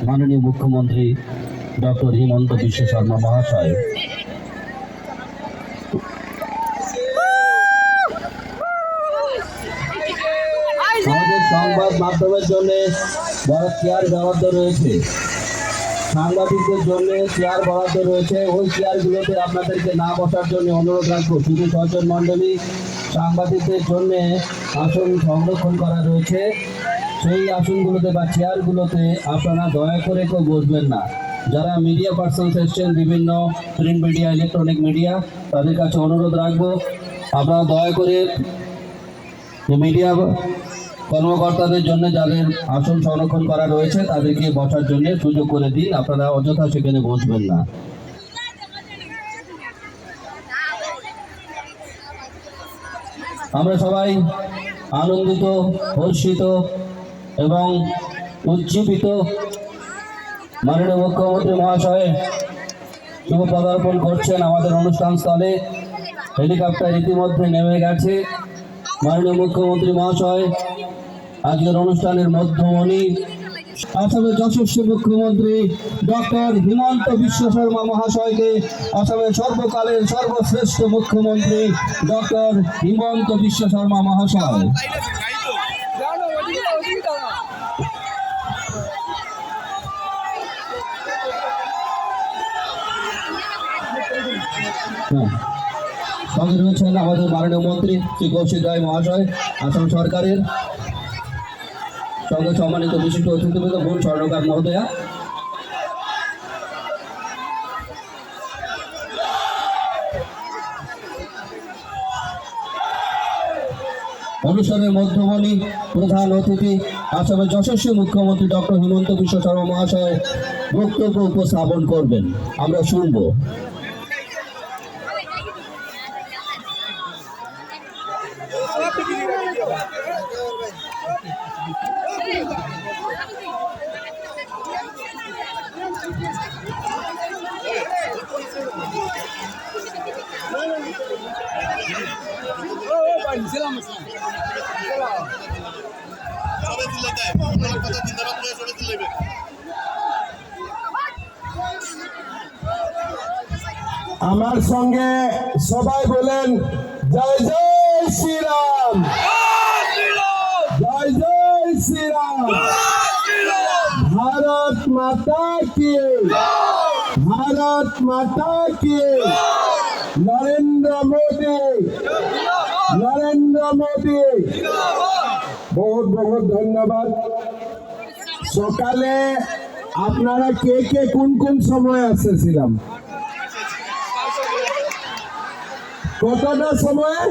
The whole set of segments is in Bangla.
মাননীয় মুখ্যমন্ত্রী ডক্টর হিমন্ত বিশ্ব শর্মা মহাশয়। আমাদের সংবাদ মাধ্যমের জন্য বড় চেয়ার বরাদ্দ রয়েছে, সাংবাদিকদের জন্য চেয়ার বরাদ্দ রয়েছে। ওই চেয়ারগুলোতে আপনাদেরকে না বসার জন্য অনুরোধ রাখবো। শুধু সজ্জন মণ্ডলী, সাংবাদিকদের জন্য আসন সংরক্ষণ করা রয়েছে। সেই আসনগুলোতে বা চেয়ারগুলোতে আপনারা দয়া করে কেউ বসবেন না। যারা মিডিয়া পার্সনস এসছেন, বিভিন্ন প্রিন্ট মিডিয়া, ইলেকট্রনিক মিডিয়া, তাদের কাছে অনুরোধ রাখবো আপনারা দয়া করে মিডিয়া কর্মকর্তাদের জন্য যাদের আসন সংরক্ষণ করা রয়েছে তাদেরকে বসার জন্য সুযোগ করে দিন। আপনারা অযথা সেখানে বসবেন না। আমরা সবাই আনন্দিত, হর্ষিত এবং উজ্জীবিত মাননীয় মুখ্যমন্ত্রী মহাশয় শুভ পদার্পণ করছেন আমাদের অনুষ্ঠান স্থলে। হেলিকপ্টার ইতিমধ্যে নেমে গেছে। মাননীয় মুখ্যমন্ত্রী মহাশয় আজকের অনুষ্ঠানের মধ্যমণি, আসামের যশস্বী মুখ্যমন্ত্রী ডক্টর হিমন্ত বিশ্ব শর্মা মহাশয়কে, আসামের সর্বকালের সর্বশ্রেষ্ঠ মুখ্যমন্ত্রী ডক্টর হিমন্ত বিশ্ব শর্মা মহাশয়। সঙ্গে রয়েছেন আমাদের মাননীয় মন্ত্রী শ্রী কৌশিক রায় মহাশয়, আসাম সরকারের। সঙ্গে সম্মানিত বিশিষ্ট অতিথিবৃন্দ, মূল স্বর্ণকার মহোদয়া। অনুষ্ঠানের মধ্যমণি প্রধান অতিথি আসামের যশস্বী মুখ্যমন্ত্রী ডক্টর হিমন্ত বিশ্ব শর্মা মহাশয় বক্তব্য উপস্থাপন করবেন, আমরা শুনবো। আমার সঙ্গে সবাই বলেন জয় জয় শ্রীরাম, জয় জয় শ্রীরাম। ভারত মাতা কি, ভারত মাতা কি। নরেন্দ্র মোদী, নরেন্দ্র মোদী। বহুত বহুত ধন্যবাদ। সকালে আপনারা কে কে কোন কোন সময় এসেছিলাম? কতটা সময়?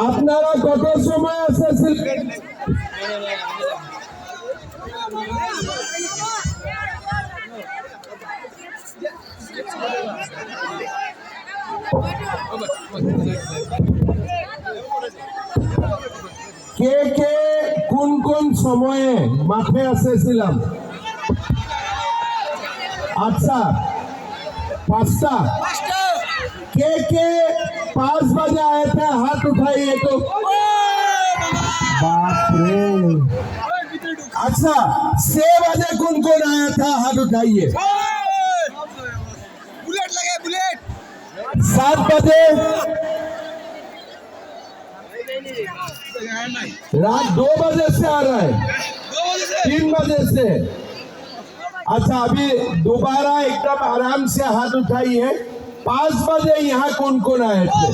আপনারা কত সময় এসেছিলেন? কে কে কোন কোন সময়ে মাঠে এসেছিলাম? আচ্ছা, 5টা। के 5 बजे आए थे? हाथ उठाइए तो। बाप रे। अच्छा, 6 बजे कौन कौन आया था? हाथ उठाइए। बुलेट लगे, बुलेट। 7 बजे, रात 2 बजे से आ रहा है, 3 बजे से। अच्छा, अभी दोबारा एकदम आराम से हाथ उठाइए। 5 बजे यहाँ कौन कौन आए थे?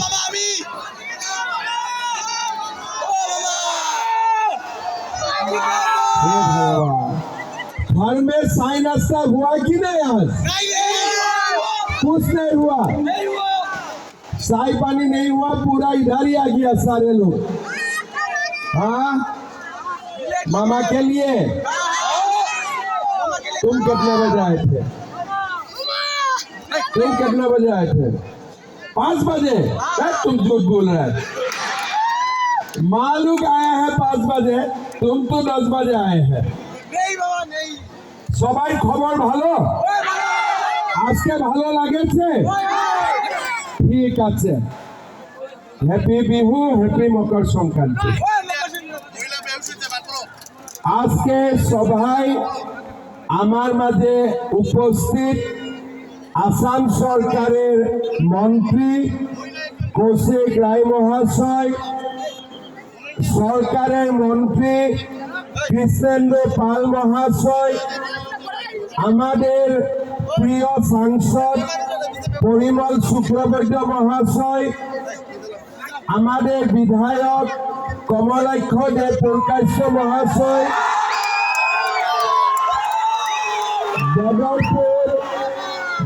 घर में साई नाश्ता हुआ कि नहीं? आज कुछ नहीं हुआ, चाय पानी नहीं हुआ, पूरा इधर ही आ गया सारे लोग। हाँ, मामा के लिए। तुम कितने बजे आए थे? तुम कितने बजे आए थे? 5 बजे? तुम झूठ बोल रहे हैं। माँ लोग आया है 5 बजे, तुम तो 10 बजे आए हैं। नहीं बाबा नहीं। सबाई खबर ভালো? আজকে ভালো লাগেছে? ঠিক আছে। Happy Bihu, happy Makar Sankranti. আজকে সভায় আমার মাঝে উপস্থিত আসাম সরকারের মন্ত্রী কৌশিক রায় মহাশয়, সরকারের মন্ত্রী কৃষ্ণেন্দ্র পাল মহাশয়, আমাদের প্রিয় সাংসদ পরিমল শুক্লবৈদ্য মহাশয়, আমাদের বিধায়ক কমলাক্ষ দেব প্রকাশ্য মহাশয়,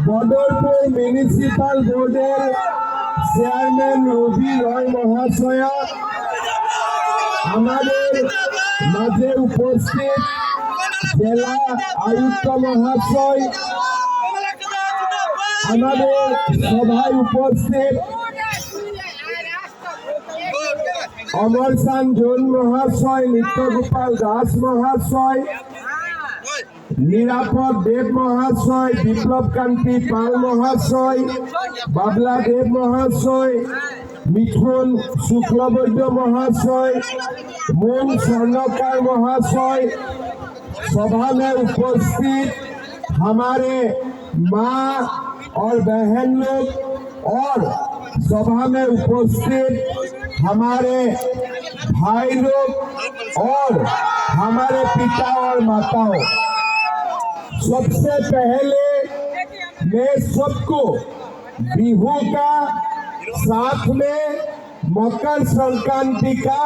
বদরপুর মিউনিসিপাল বোর্ডের চেয়ারম্যান রবি রয় মহাশয়া, আমাদের মাঝে উপস্থিত জেলা আয়ুক্ত মহাশয়, আমাদের সভায় উপস্থিত অমরসান জৈন মহাশয়, নিত্যগোপাল দাস মহাশয়, নিরাপদ দেব মহাশয়, বিপ্লব কান্তি পাল মহাশয়, বাবলা দেব মহাশয়, মিঠুন শুক্লবৈদ্য महाशय, मोन स्वर्णकार महाशय, सभा में उपस्थित हमारे माँ और बहन लोग और सभा में उपस्थित हमारे भाई लोग और हमारे पिता और माताओं, सबसे पहले मैं सबको बिहू का साथ में मकर संक्रांति का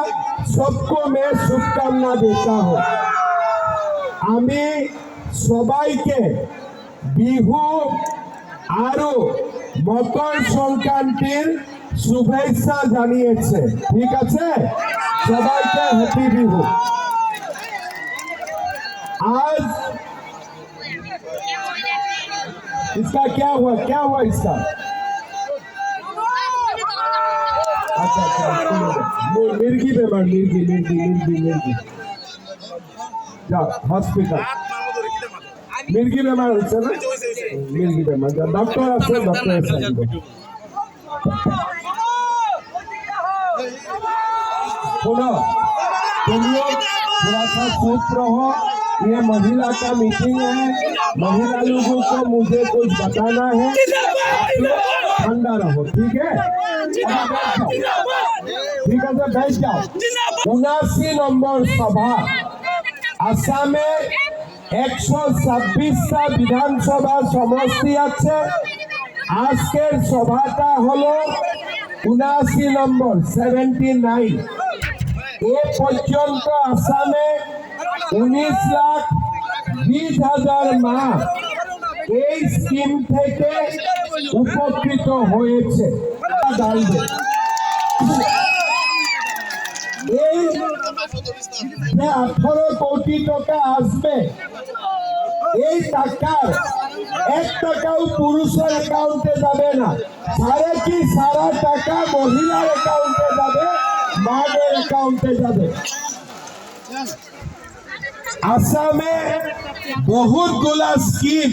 सबको मैं शुभकामना देता हूँ। আমি সবাইকে বিহু আরো মকর সংক্রান্তির শুভেচ্ছা জানিয়েছে। ঠিক আছে, সবাইকে হ্যাপি বিহু। आज इसका क्या हुआ इसका? अच्छा मिर्गी बीमार, मिर्गी जा हॉस्पिटल मिर्गी बीमार হচ্ছে না, मिर्गी बीमार যা ডক্টর আছে, ডক্টরের সাথে सुनो, तुम लोग थोड़ा सा चुप रहो। ये महिला का मीटिंग है, महिला लोगों को मुझे कुछ बताना है, ठंडा रहो। ठीक है, ठीक है, बैठ जाओ। 79 নম্বর सभा আসামে 126টা বিধানসভা সমষ্টি আছে। আজকের সভাটা হলো 79 নম্বর 79। এ পর্যন্ত আসামে 19,20,000 মা এই স্কিম থেকে উপকৃত হয়েছে। এই যে 18 কোটি টাকা আসবে, এই টাকার 1 টাকাও পুরুষের অ্যাকাউন্টে যাবে না, সারা টাকা মহিলার অ্যাকাউন্টে যাবে, মাদের অ্যাকাউন্টে যাবে। আসামে বহুতগুলা স্কিম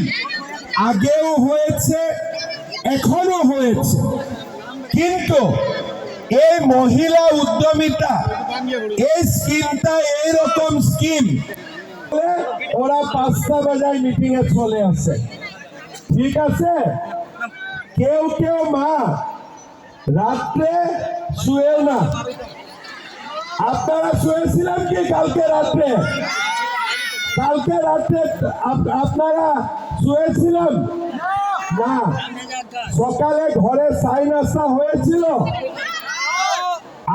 আগেও হয়েছে, এখনো হয়েছে, কিন্তু এই মহিলা উদ্যমিতা এই স্কিমটা এইরকম স্কিম ওরা 5টা বাজায় মিটিং এ চলে আসে। ঠিক আছে, কেউ কেউ মা রাত্রে শুয়েও না। আপনারা শুয়েছিলেন কি কালকে রাত্রে? আপনারা শুয়েছিলেন না? সকালে ঘরে চাই নাস্তা হয়েছিল?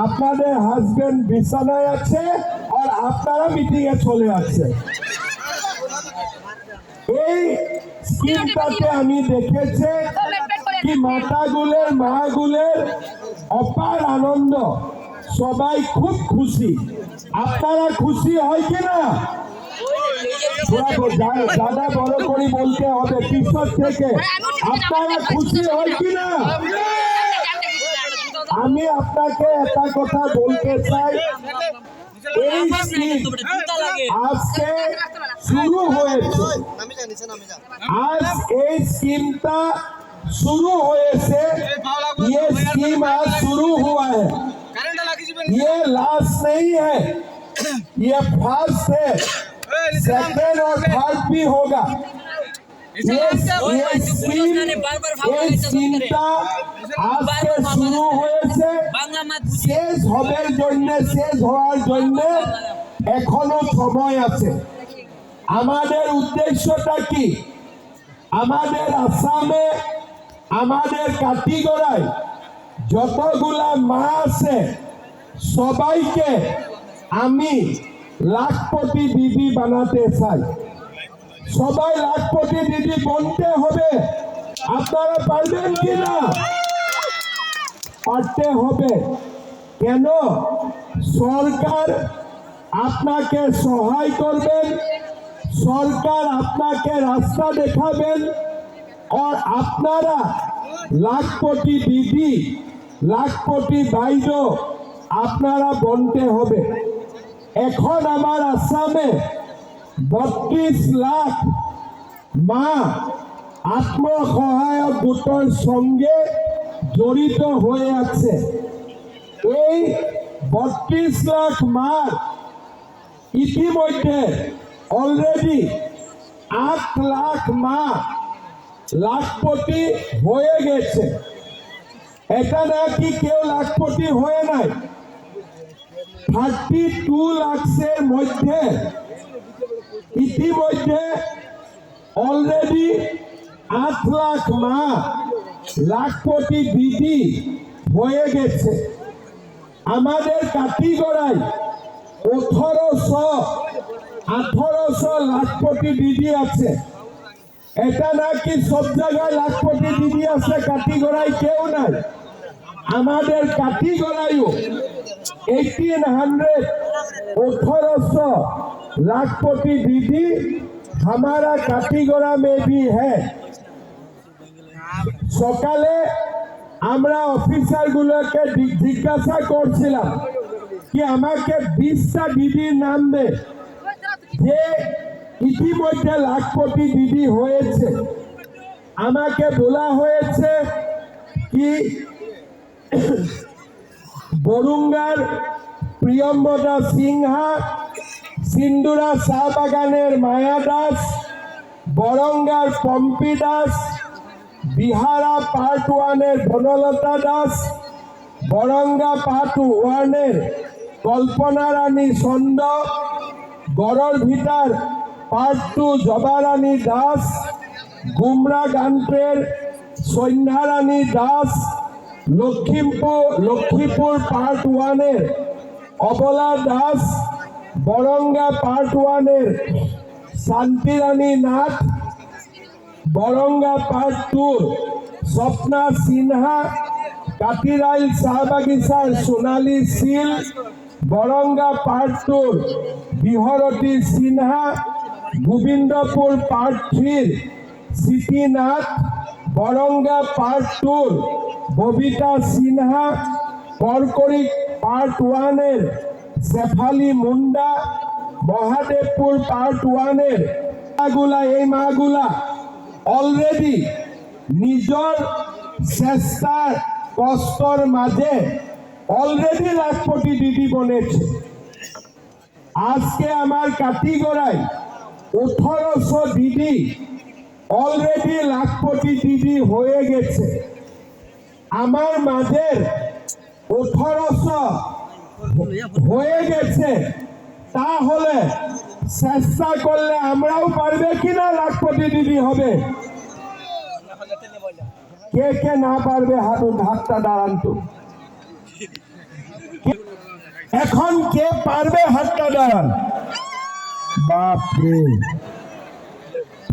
আপনাদের হাজবেন্ড বিছানায় আছে আর আপনারা মিটিং এ চলে আসছে। এই স্কিমটাতে আমি দেখেছি কি মাগুলের অপার আনন্দ, সবাই খুব খুশি। আপনারা খুশি হয় কিনা? দাদা বড় করে বলতে হবে পিছন থেকে, আপনারা খুশি হয় কিনা? আমি আপনাকে একটা কথা বলতে চাই, এই স্কিম আজকে শুরু হয়েছে। আজ এই স্কিমটা शुरू हुए से ये स्कीम आज शुरू हुआ है, ये लास्ट नहीं है। ये फर्स्ट है, सेकेंड और थर्ड भी होगा। ये চিন্তা আজকে শুরু হয়েছে, শেষ হবার জন্য, শেষ হওয়ার জন্য এখনো সময় আছে। আমাদের উদ্দেশ্যটা কি? আমাদের আসামে, আমাদের কাটিগড়ায় যতগুলা মা আছে সবাইকে আমি লাখপতি দিদি বানাতে চাই। সবাই লাখপতি দিদি বনতে হবে। আপনারা পারবেন কিনা? পারতে হবে। কেন? সরকার আপনাকে সহায় করবেন, সরকার আপনাকে রাস্তা দেখাবেন, আর আপনারা লাখপতি দিদি, লাখপতি বাইদেউ আপনারা বনতে হবে। এখন আমার আসামে 32 লাখ মা আত্মসহায়ক গোটৰ সঙ্গে জড়িত হয়ে আছে। এই 32 লাখ মার ইতিমধ্যে অলরেডি 8 লাখ মা লাখপতি হয়ে গেছে। এটা নাকি কেউ লাখপতি হয়ে নাই। 32 লাখের মধ্যে ইতিমধ্যে অলরেডি 8 লাখ মা লাখপতি দিদি হয়ে গেছে। আমাদের কাটিগড়ায় 1800 লাখপতি দিদি আছে। এটা নাকি সব জায়গায় লাখপতি দিদি আছে, কাটিগড়ায় কেউ নাই। আমাদের কাটিগড়ায়ও 1800 लाखपति दीदी हमारा काटीगड़ा में भी है। সকালে আমরা অফিসারগুলোকে জিজ্ঞাসা করছিলাম কি আমাকে 20টা দিদির নাম দে যে ইতিমধ্যে লাখপতি দিদি হয়েছে। আমাকে বলা হয়েছে কি বরুঙ্গার প্রিয়ম্বদা সিংহা, সিন্দুরা চাহ বাগানের মায়া দাস, বরঙ্গার পম্পি দাস, বিহারা পার্ট 1-এর বনলতা দাস, বরঙ্গা পার্ট 1-এর কল্পনা রানী চন্দ, গড়ৰ ভিটার পার্ট 2 জবা রানী দাস, গুমরা গান্টের সন্ধ্যা রানী দাস, লক্ষ্মীপুর পার্ট 1-এর অবলা দাস, বরঙ্গা পার্ট 1-এর শান্তি রানী নাথ, বরঙ্গা পার্ট 2 স্বপ্না সিনহা, কাটিরাইল চাহ বাগিচার Sonali Shil, Baranga part 2 Biharati Sinha, Gobindapur part 3 Siti Nath, Baranga part 2 Babita Sinha, Karkarik part 1-এর Shefali Munda, Mahadevpur part 1-এর এই মাগুলা অলরেডি নিজের চেষ্টার কষ্টর মাঝে অলরেডি লাখপতি দিদি বনেছে। আজকে আমার কাটিগড়ায় 1800 দিদি অলরেডি লাখপতি দিদি হয়ে গেছে। আমার মাঝের 1800 হয়ে গেছে, তাহলে চেষ্টা করলে আমরাও পারবে কিনা লাখপতি দিদি হবে? কে কে না পারবে হাতটা দাঁড়ান তো। এখন কে পারবে হাতটা দাঁড়ান? বাপরে,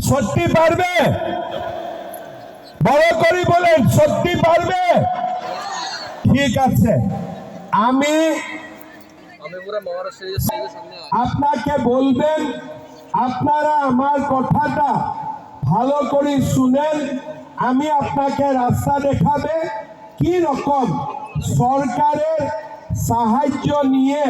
সত্যি পারবে? বড় করে বলেন, সত্যি পারবে? ঠিক আছে, আমি আপনাকে বলবেন, আপনারা আমার কথাটা ভালো করে শুনেন। আমি আপনাকে রাস্তা দেখাবে কি রকম সরকারের সাহায্য নিয়ে